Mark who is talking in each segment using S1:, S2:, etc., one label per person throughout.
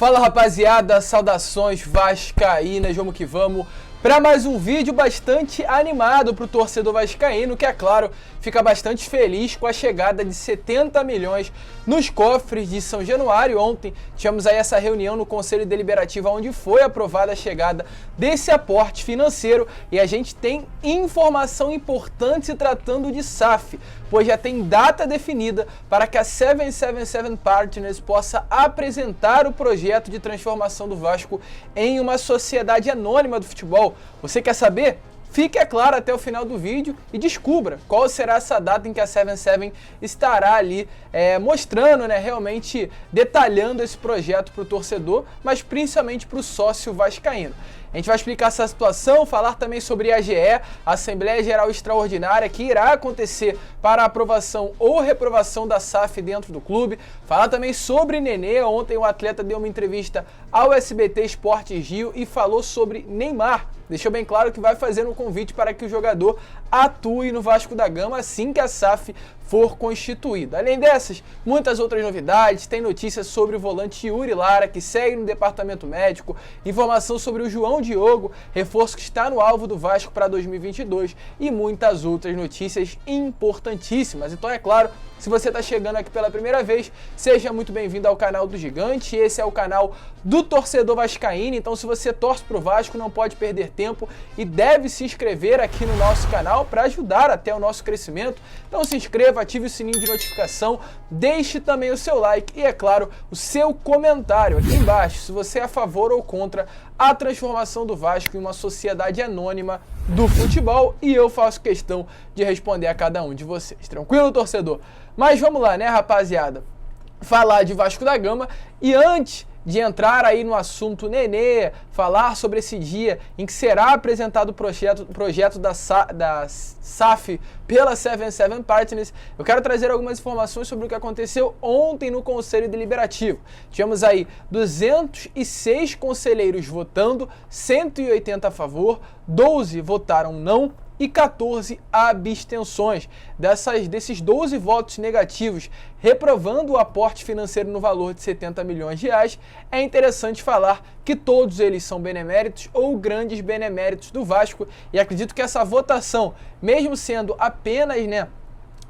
S1: Fala rapaziada, saudações vascaínas, vamos que vamos para mais um vídeo bastante animado para o torcedor vascaíno, que é claro, fica bastante feliz com a chegada de 70 milhões nos cofres de São Januário. Ontem tivemos aí essa reunião no Conselho Deliberativo onde foi aprovada a chegada desse aporte financeiro e a gente tem informação importante se tratando de SAF, pois já tem data definida para que a 777 Partners possa apresentar o projeto de transformação do Vasco em uma sociedade anônima do futebol. Você quer saber? Fique, é claro, até o final do vídeo e descubra qual será essa data em que a 77 estará ali mostrando, realmente detalhando esse projeto para o torcedor, mas principalmente para o sócio vascaíno. A gente vai explicar essa situação, falar também sobre a AGE, a Assembleia Geral Extraordinária, que irá acontecer para a aprovação ou reprovação da SAF dentro do clube. Falar também sobre Nenê. Ontem o atleta deu uma entrevista ao SBT Esportes Rio e falou sobre Neymar. Deixou bem claro que vai fazer um convite para que o jogador atue no Vasco da Gama assim que a SAF for constituída. Além dessas, muitas outras novidades, tem notícias sobre o volante Yuri Lara, que segue no departamento médico, informação sobre o João Diogo, reforço que está no alvo do Vasco para 2022 e muitas outras notícias importantíssimas. Então é claro, se você está chegando aqui pela primeira vez, seja muito bem-vindo ao canal do Gigante. Esse é o canal do torcedor vascaíno, então se você torce para o Vasco, não pode perder tempo e deve se inscrever aqui no nosso canal para ajudar até o nosso crescimento. Então se inscreva, ative o sininho de notificação, deixe também o seu like e, é claro, o seu comentário aqui embaixo, se você é a favor ou contra a transformação do Vasco em uma sociedade anônima do futebol, e eu faço questão de responder a cada um de vocês. Tranquilo, torcedor? Mas vamos lá, rapaziada? Falar de Vasco da Gama e antes de entrar aí no assunto Nenê, falar sobre esse dia em que será apresentado o projeto da SAF pela 77 Partners, eu quero trazer algumas informações sobre o que aconteceu ontem no Conselho Deliberativo. Tivemos aí 206 conselheiros votando, 180 a favor, 12 votaram não e 14 abstenções. Desses 12 votos negativos reprovando o aporte financeiro no valor de 70 milhões de reais, é interessante falar que todos eles são beneméritos ou grandes beneméritos do Vasco, e acredito que essa votação, mesmo sendo apenas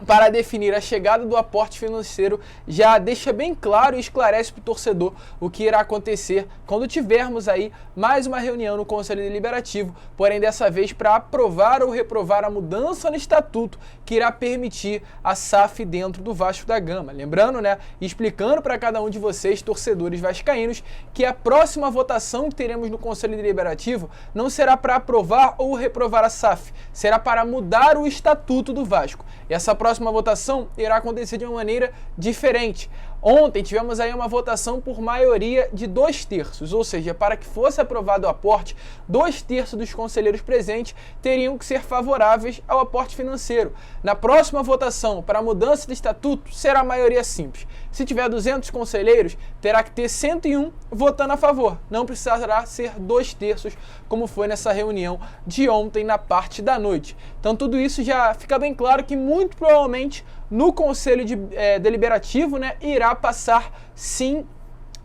S1: para definir a chegada do aporte financeiro, já deixa bem claro e esclarece para o torcedor o que irá acontecer quando tivermos aí mais uma reunião no Conselho Deliberativo, porém dessa vez para aprovar ou reprovar a mudança no estatuto que irá permitir a SAF dentro do Vasco da Gama. Lembrando, e explicando para cada um de vocês, torcedores vascaínos, que a próxima votação que teremos no Conselho Deliberativo não será para aprovar ou reprovar a SAF, será para mudar o estatuto do Vasco. E essa próxima votação irá acontecer de uma maneira diferente. Ontem tivemos aí uma votação por maioria de 2/3, ou seja, para que fosse aprovado o aporte, 2/3 dos conselheiros presentes teriam que ser favoráveis ao aporte financeiro. Na próxima votação para a mudança de estatuto será a maioria simples. Se tiver 200 conselheiros, terá que ter 101 votando a favor. Não precisará ser 2/3, como foi nessa reunião de ontem na parte da noite. Então tudo isso já fica bem claro que muito provavelmente no Conselho Deliberativo irá passar sim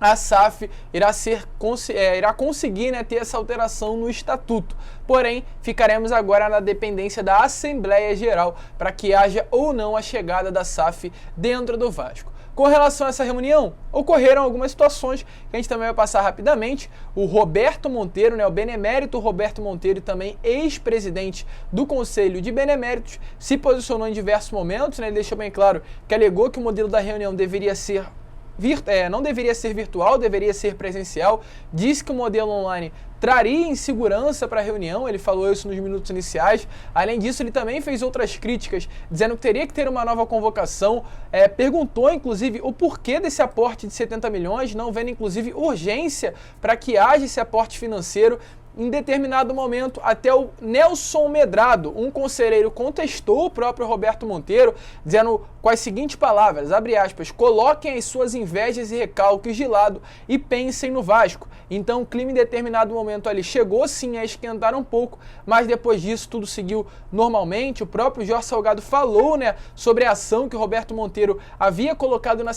S1: a SAF, irá conseguir ter essa alteração no estatuto. Porém, ficaremos agora na dependência da Assembleia Geral para que haja ou não a chegada da SAF dentro do Vasco. Com relação a essa reunião, ocorreram algumas situações que a gente também vai passar rapidamente. O Roberto Monteiro, o benemérito Roberto Monteiro, também ex-presidente do Conselho de Beneméritos, se posicionou em diversos momentos. Ele deixou bem claro que alegou que o modelo da reunião deveria ser não deveria ser virtual, deveria ser presencial. Disse que o modelo online traria insegurança para a reunião, ele falou isso nos minutos iniciais. Além disso, ele também fez outras críticas, dizendo que teria que ter uma nova convocação, perguntou inclusive o porquê desse aporte de 70 milhões, não vendo inclusive urgência para que haja esse aporte financeiro. em determinado momento, até o Nelson Medrado, um conselheiro, contestou o próprio Roberto Monteiro, dizendo com as seguintes palavras, abre aspas, coloquem as suas invejas e recalques de lado e pensem no Vasco. Então o clima em determinado momento ali chegou sim a esquentar um pouco, mas depois disso tudo seguiu normalmente. O próprio Jorge Salgado falou, né, sobre a ação que o Roberto Monteiro havia colocado na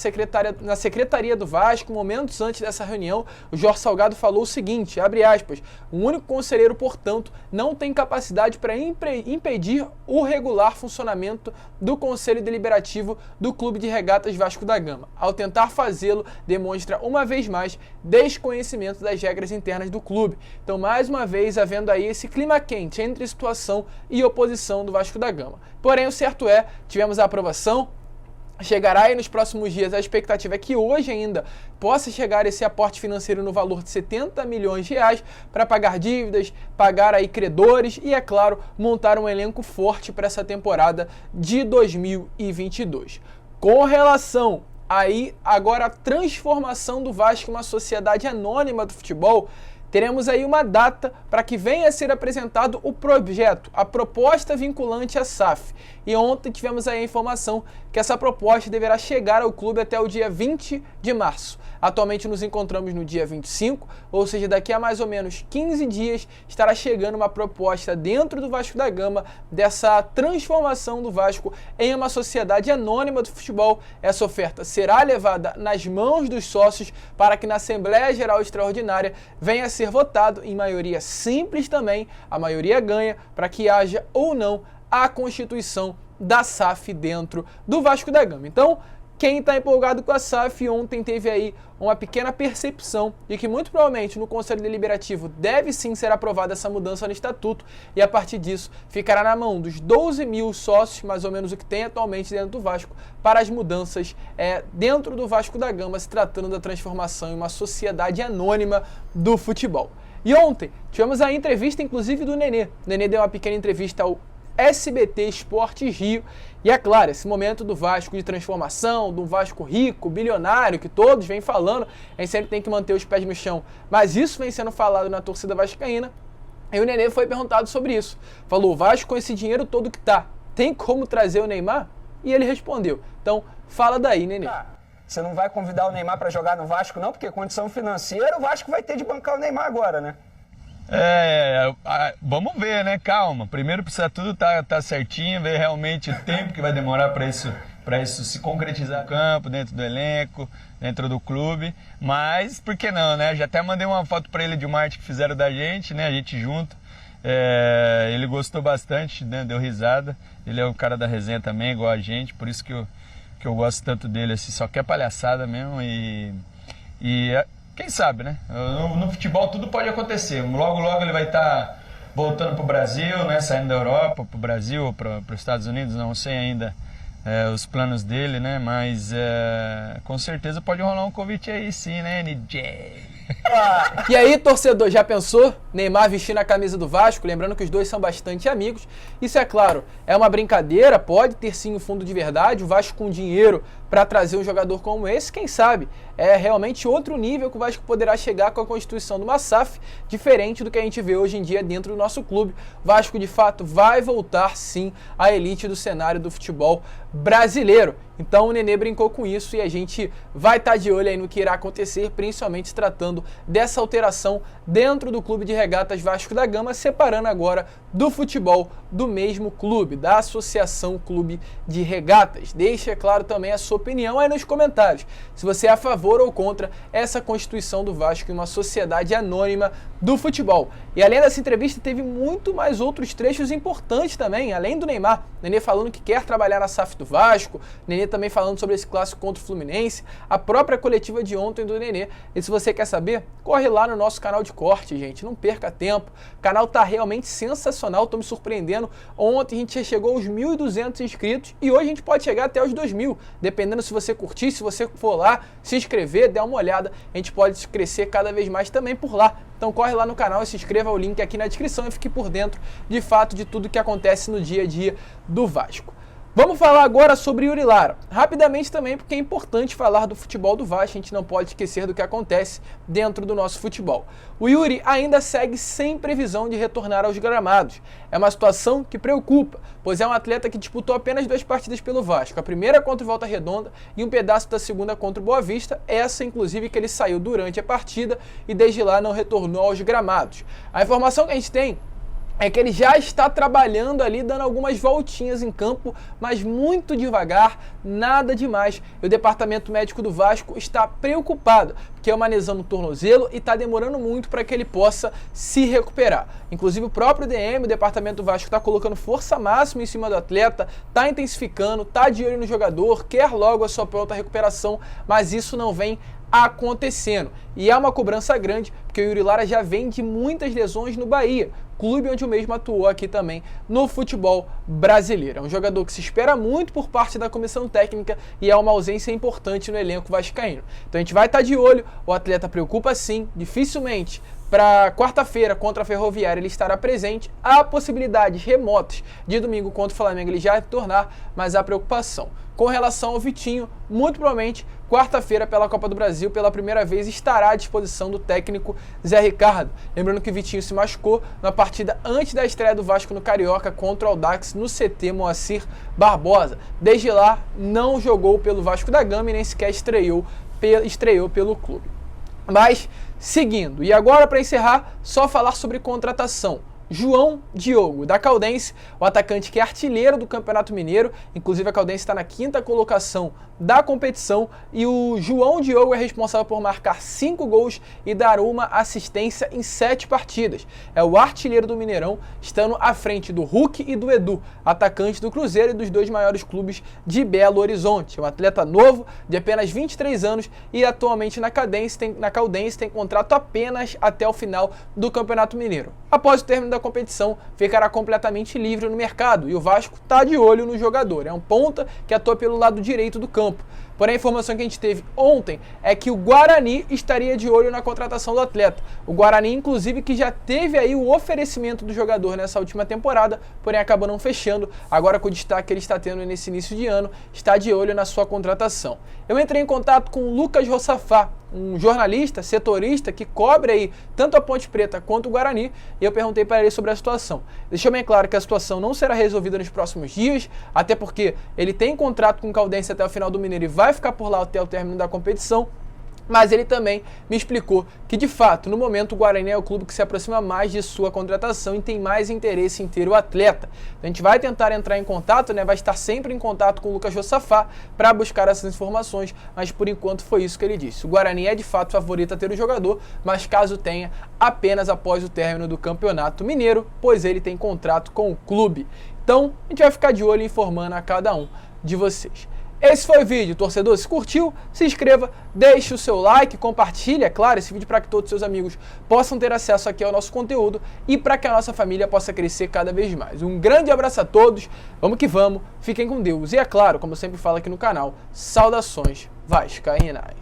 S1: secretaria do Vasco momentos antes dessa reunião. O Jorge Salgado falou o seguinte, abre aspas, o único conselheiro, portanto, não tem capacidade para impedir o regular funcionamento do Conselho Deliberativo do Clube de Regatas Vasco da Gama. Ao tentar fazê-lo, demonstra uma vez mais desconhecimento das regras internas do clube. Então, mais uma vez, havendo aí esse clima quente entre situação e oposição do Vasco da Gama. Porém, o certo é, tivemos a aprovação, chegará aí nos próximos dias, a expectativa é que hoje ainda possa chegar esse aporte financeiro no valor de 70 milhões de reais para pagar dívidas, pagar aí credores e, é claro, montar um elenco forte para essa temporada de 2022. Com relação aí agora a transformação do Vasco em uma sociedade anônima do futebol, teremos aí uma data para que venha a ser apresentado o projeto, a proposta vinculante à SAF. E ontem tivemos aí a informação que essa proposta deverá chegar ao clube até o dia 20 de março. Atualmente nos encontramos no dia 25, ou seja, daqui a mais ou menos 15 dias estará chegando uma proposta dentro do Vasco da Gama dessa transformação do Vasco em uma sociedade anônima do futebol. Essa oferta será levada nas mãos dos sócios para que na Assembleia Geral Extraordinária venha a ser votado em maioria simples também, a maioria ganha, para que haja ou não a constituição da SAF dentro do Vasco da Gama. Então, quem está empolgado com a SAF ontem teve aí uma pequena percepção de que muito provavelmente no Conselho Deliberativo deve sim ser aprovada essa mudança no Estatuto e a partir disso ficará na mão dos 12 mil sócios, mais ou menos o que tem atualmente dentro do Vasco, para as mudanças dentro do Vasco da Gama, se tratando da transformação em uma sociedade anônima do futebol. E ontem tivemos a entrevista inclusive do Nenê. O Nenê deu uma pequena entrevista ao SBT Esportes Rio. E é claro, esse momento do Vasco de transformação, do Vasco rico, bilionário, que todos vêm falando, a gente sempre tem que manter os pés no chão. Mas isso vem sendo falado na torcida vascaína. E o Nenê foi perguntado sobre isso. Falou, Vasco com esse dinheiro todo que tá, tem como trazer o Neymar? E ele respondeu. Então, fala daí, Nenê.
S2: Você não vai convidar o Neymar para jogar no Vasco não, porque condição financeira o Vasco vai ter de bancar o Neymar agora, né?
S3: Vamos ver, né? Calma. Primeiro precisa tudo tá certinho, ver realmente o tempo que vai demorar para isso se concretizar no campo, dentro do elenco, dentro do clube. Mas, por que não, né? Já até mandei uma foto para ele de uma arte que fizeram da gente, né? A gente junto. Ele gostou bastante, né? Deu risada. Ele é um cara da resenha também, igual a gente, por isso que eu gosto tanto dele, assim, só que é palhaçada mesmo quem sabe, né? No futebol tudo pode acontecer. Logo, logo ele vai estar voltando para o Brasil, né? Saindo da Europa para o Brasil ou para os Estados Unidos, não sei ainda os planos dele, né? Mas com certeza pode rolar um convite aí sim, né, NJ?
S1: E aí, torcedor, já pensou? Neymar vestindo a camisa do Vasco, lembrando que os dois são bastante amigos. Isso, é claro, é uma brincadeira, pode ter sim um fundo de verdade, o Vasco com dinheiro para trazer um jogador como esse, quem sabe? É realmente outro nível que o Vasco poderá chegar com a constituição de uma SAF, diferente do que a gente vê hoje em dia dentro do nosso clube. O Vasco, de fato, vai voltar sim à elite do cenário do futebol brasileiro. Então o Nenê brincou com isso e a gente vai estar de olho aí no que irá acontecer, principalmente se tratando dessa alteração dentro do Clube de Regatas Vasco da Gama, separando agora do futebol do mesmo clube, da Associação Clube de Regatas. Deixe, é claro, também a sua opinião aí nos comentários, se você é a favor ou contra essa constituição do Vasco em uma sociedade anônima do futebol. E além dessa entrevista, teve muito mais outros trechos importantes também, além do Neymar. Nenê falando que quer trabalhar na SAF do Vasco, Nenê também falando sobre esse clássico contra o Fluminense, a própria coletiva de ontem do Nenê. E se você quer saber, corre lá no nosso canal de corte, gente, não perca tempo. O canal tá realmente sensacional, tô me surpreendendo. Ontem a gente já chegou aos 1.200 inscritos e hoje a gente pode chegar até os 2.000, dependendo se você curtir, se você for lá, se inscrever, der uma olhada, a gente pode crescer cada vez mais também por lá. Então corre lá no canal e se inscreva, o link aqui na descrição e fique por dentro, de fato, de tudo que acontece no dia a dia do Vasco. Vamos falar agora sobre Yuri Lara. Rapidamente também, porque é importante falar do futebol do Vasco, a gente não pode esquecer do que acontece dentro do nosso futebol. O Yuri ainda segue sem previsão de retornar aos gramados. É uma situação que preocupa, pois é um atleta que disputou apenas 2 partidas pelo Vasco, a primeira contra o Volta Redonda e um pedaço da segunda contra o Boa Vista, essa inclusive que ele saiu durante a partida e desde lá não retornou aos gramados. A informação que a gente tem é que ele já está trabalhando ali, dando algumas voltinhas em campo, mas muito devagar, nada demais. E o departamento médico do Vasco está preocupado, porque é uma lesão no tornozelo e está demorando muito para que ele possa se recuperar. Inclusive o próprio DM, o departamento do Vasco, está colocando força máxima em cima do atleta, está intensificando, está de olho no jogador, quer logo a sua pronta recuperação, mas isso não vem acontecendo. E é uma cobrança grande, porque o Yuri Lara já vem de muitas lesões no Bahia, clube onde o mesmo atuou aqui também no futebol brasileiro. É um jogador que se espera muito por parte da comissão técnica e é uma ausência importante no elenco vascaíno. Então a gente vai estar de olho, o atleta preocupa sim, dificilmente para quarta-feira contra a Ferroviária ele estará presente. Há possibilidades remotas de domingo contra o Flamengo ele já retornar, mas há preocupação. Com relação ao Vitinho, muito provavelmente quarta-feira pela Copa do Brasil, pela primeira vez, estará à disposição do técnico Zé Ricardo. Lembrando que o Vitinho se machucou na partida antes da estreia do Vasco no Carioca contra o Audax no CT Moacir Barbosa. Desde lá, não jogou pelo Vasco da Gama e nem sequer estreou pelo clube. Mas, seguindo, e agora para encerrar, só falar sobre contratação. João Diogo, da Caldense, o atacante que é artilheiro do Campeonato Mineiro, inclusive a Caldense está na 5ª colocação da competição, e o João Diogo é responsável por marcar 5 gols e dar uma assistência em 7 partidas. É o artilheiro do Mineirão, estando à frente do Hulk e do Edu, atacante do Cruzeiro e dos 2 maiores clubes de Belo Horizonte. É um atleta novo, de apenas 23 anos e atualmente na Caldense tem contrato apenas até o final do Campeonato Mineiro. Após o término da competição, ficará completamente livre no mercado e o Vasco está de olho no jogador. É um ponta que atua pelo lado direito do campo. Porém, a informação que a gente teve ontem é que o Guarani estaria de olho na contratação do atleta. O Guarani, inclusive, que já teve aí o oferecimento do jogador nessa última temporada, porém acabou não fechando. Agora, com o destaque que ele está tendo nesse início de ano, está de olho na sua contratação. Eu entrei em contato com o Lucas Rossafá, um jornalista, setorista, que cobre aí tanto a Ponte Preta quanto o Guarani, e eu perguntei para ele sobre a situação. Deixou bem claro que a situação não será resolvida nos próximos dias, até porque ele tem contrato com o Caldense até o final do Mineiro e vai ficar por lá até o término da competição. Mas ele também me explicou que, de fato, no momento o Guarani é o clube que se aproxima mais de sua contratação e tem mais interesse em ter o atleta. A gente vai tentar entrar em contato, vai estar sempre em contato com o Lucas Rossafá para buscar essas informações, mas por enquanto foi isso que ele disse. O Guarani é de fato favorito a ter o jogador, mas caso tenha, apenas após o término do Campeonato Mineiro, pois ele tem contrato com o clube. Então, a gente vai ficar de olho informando a cada um de vocês. Esse foi o vídeo, torcedor. Se curtiu, se inscreva, deixe o seu like, compartilhe, é claro, esse vídeo para que todos os seus amigos possam ter acesso aqui ao nosso conteúdo e para que a nossa família possa crescer cada vez mais. Um grande abraço a todos, vamos que vamos, fiquem com Deus. E é claro, como eu sempre falo aqui no canal, saudações vascaínas.